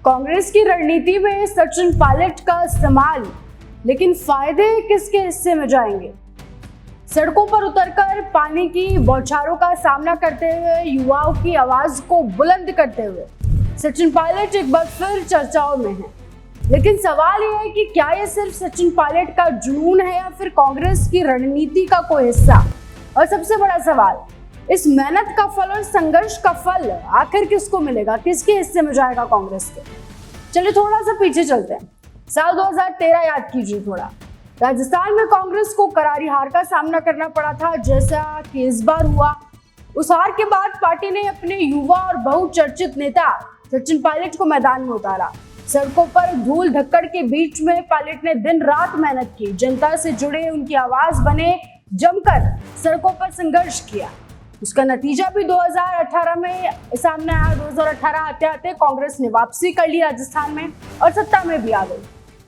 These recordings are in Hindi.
कांग्रेस की रणनीति में सचिन पायलट का इस्तेमाल, लेकिन फायदे किसके हिस्से में जाएंगे? सड़कों पर उतरकर पानी की बौछारों का सामना करते हुए युवाओं की आवाज को बुलंद करते हुए सचिन पायलट एक बार फिर चर्चाओं में हैं। लेकिन सवाल यह है कि क्या यह सिर्फ सचिन पायलट का जुनून है या फिर कांग्रेस की रणनीति का कोई हिस्सा? और सबसे बड़ा सवाल, इस मेहनत का फल और संघर्ष का फल आखिर किसको मिलेगा? किसके हिस्से में जाएगा कांग्रेस के? चलिए थोड़ा सा पीछे चलते हैं। साल 2013 याद कीजिए थोड़ा। राजस्थान में कांग्रेस को करारी हार का सामना करना पड़ा था, जैसा कि इस बार हुआ। उस हार के बाद पार्टी ने अपने युवा और बहुचर्चित नेता सचिन पायलट को मैदान में उतारा। सड़कों पर धूल धक्कड़ के बीच में पायलट ने दिन रात मेहनत की, जनता से जुड़े, उनकी आवाज बने, जमकर सड़कों पर संघर्ष किया। उसका नतीजा भी 2018 में सामने आया। 2018 आते आते कांग्रेस ने वापसी कर ली राजस्थान में और सत्ता में भी आ गई।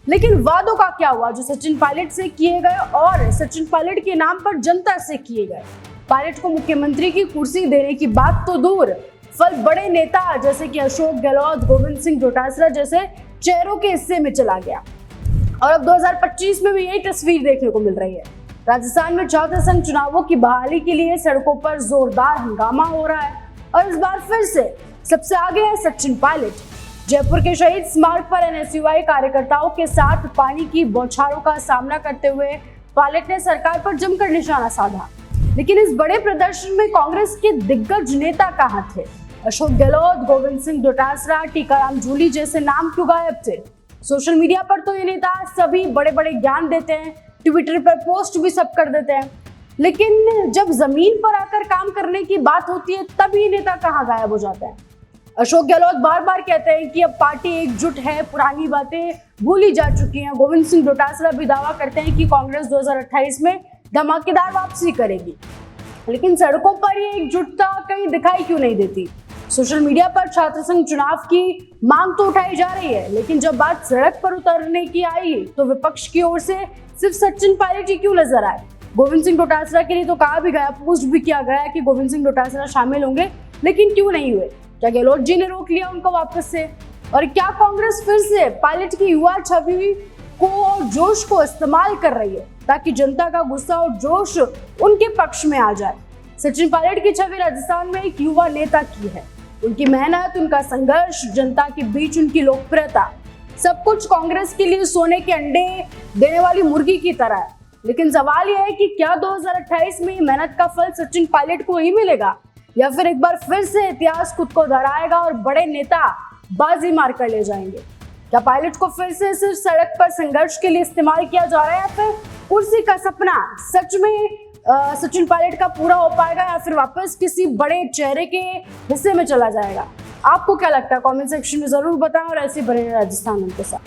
लेकिन वादों का क्या हुआ जो सचिन पायलट से किए गए और सचिन पायलट के नाम पर जनता से किए गए? पायलट को मुख्यमंत्री की कुर्सी देने की बात तो दूर, फल बड़े नेता जैसे कि अशोक गहलोत, गोविंद सिंह डोटासरा जैसे चेहरों के हिस्से में चला गया। और अब 2025 में भी यही तस्वीर देखने को मिल रही है। राजस्थान में चौथे संघ चुनावों की बहाली के लिए सड़कों पर जोरदार हंगामा हो रहा है और इस बार फिर से सबसे आगे है सचिन पायलट। जयपुर के शहीद स्मारक पर एनएसयूआई कार्यकर्ताओं के साथ पानी की बौछारों का सामना करते हुए पायलट ने सरकार पर जमकर निशाना साधा। लेकिन इस बड़े प्रदर्शन में कांग्रेस के दिग्गज नेता कहाँ थे? अशोक गहलोत, गोविंद सिंह डोटासरा, टीकाराम जूली जैसे नाम क्यों गायब थे? सोशल मीडिया पर तो ये नेता सभी बड़े बड़े ज्ञान देते हैं, ट्विटर पर पोस्ट भी सब कर देते हैं, लेकिन जब जमीन पर आकर काम करने की बात होती है तब ये नेता कहाँ गायब हो जाते हैं? अशोक गहलोत बार बार कहते हैं कि अब पार्टी एकजुट है, पुरानी बातें भूली जा चुकी हैं। गोविंद सिंह डोटासरा भी दावा करते हैं कि कांग्रेस 2028 में धमाकेदार वापसी करेगी। लेकिन सड़कों पर ये एकजुटता कहीं दिखाई क्यों नहीं देती? सोशल मीडिया पर छात्र संघ चुनाव की मांग तो उठाई जा रही है, लेकिन जब बात सड़क पर उतरने की आई तो विपक्ष की ओर से सिर्फ सचिन पायलट ही क्यों नजर आए? गोविंद सिंह डोटासरा के लिए तो कहा भी गया, पोस्ट भी किया गया कि गोविंद सिंह डोटासरा शामिल होंगे, लेकिन क्यों नहीं हुए? क्या गहलोत जी ने रोक लिया उनको वापस से? और क्या कांग्रेस फिर से पायलट की युवा छवि को और जोश को इस्तेमाल कर रही है ताकि जनता का गुस्सा और जोश उनके पक्ष में आ जाए? सचिन पायलट की छवि राजस्थान में एक युवा नेता की है। उनकी मेहनत, उनका संघर्ष, जनता के बीच उनकी लोकप्रियता, सब कुछ कांग्रेस के लिए सोने के अंडे देने वाली मुर्गी की तरह है। लेकिन सवाल यह है कि क्या 2028 में मेहनत का फल सचिन पायलट को ही मिलेगा या फिर एक बार फिर से इतिहास खुद को दोहराएगा और बड़े नेता बाजी मार कर ले जाएंगे? क्या पायलट को फिर से सिर्फ सड़क पर संघर्ष के लिए इस्तेमाल किया जा रहा है या फिर कुर्सी का सपना सच में सचिन पायलट का पूरा हो पाएगा या फिर वापस किसी बड़े चेहरे के हिस्से में चला जाएगा? आपको क्या लगता है? कमेंट सेक्शन में जरूर बताएं और ऐसे बने राजस्थान के साथ।